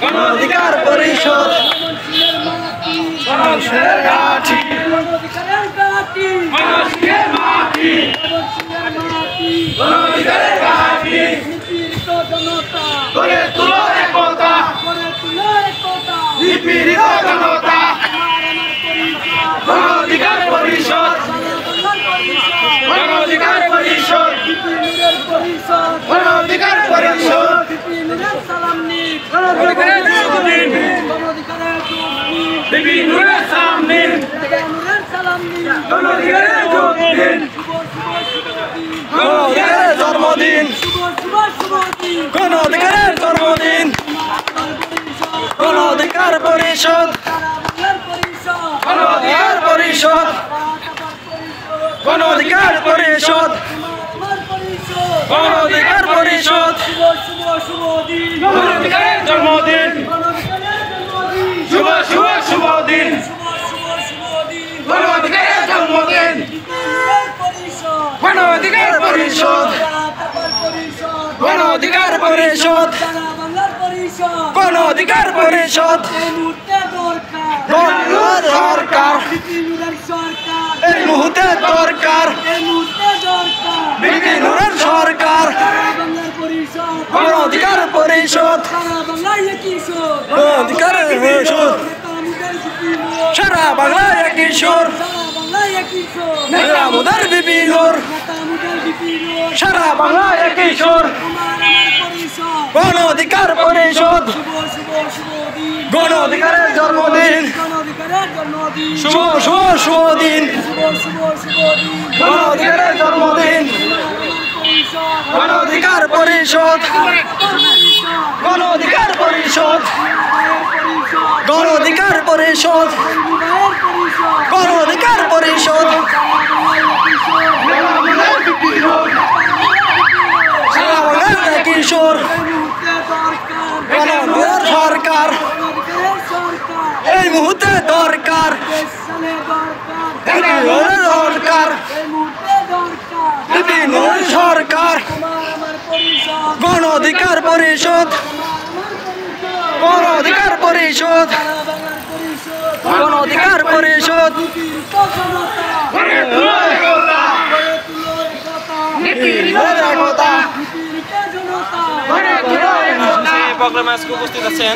গণ অধিকার পরিষদ মানুষের ঘাঁটি মানুষের মাটি গণ অধিকারের ঘাঁটি গড়ে তুলো একতা নিপীড়িত জনতা গণ অধিকার পরিষদ গণ অধিকার পরিষদ গণ অধিকার পরিষদ বিপিনুরের সামনে গণ অধিকারের জন্মদিন গণ অধিকারের জন্মদিন গণ অধিকার পরিষদ গণ অধিকার পরিষদ গণ অধিকার পরিষদ গণ অধিকার পরিষদ গণ অধিকারের জন্মদিন শুভ শুভ শুভ দিন গণ অধিকারের জন্মদিন গণ অধিকার পরিষদ গণ অধিকার পরিষদ গণ অধিকার পরিষদ সরকার এই মুহূর্তে দরকার বিপিনুরের সরকার গণ অধিকার পরিষদ অধিকার পরিষদ সারা বাংলায় কিশোর আমাদের বিপিনুর সারা বাংলায় কিশোর গণ অধিকার পরিষদ গণ অধিকারের জন্মদিন শুভ শুভ শুভ দিন গণ অধিকারের জন্মদিন গণ অধিকার পরিষদ গণ অধিকার পরিষদ গণ অধিকার পরিষদ গণ অধিকার পরিষদ কিশোর সরকার এই মুহূর্তে দরকার সরকার সরকার গণ অধিকার পরিষদ গণ অধিকার পরিষদ গণ অধিকার পরিষদ প্রোগ্রামে আজকে উপস্থিত আছেন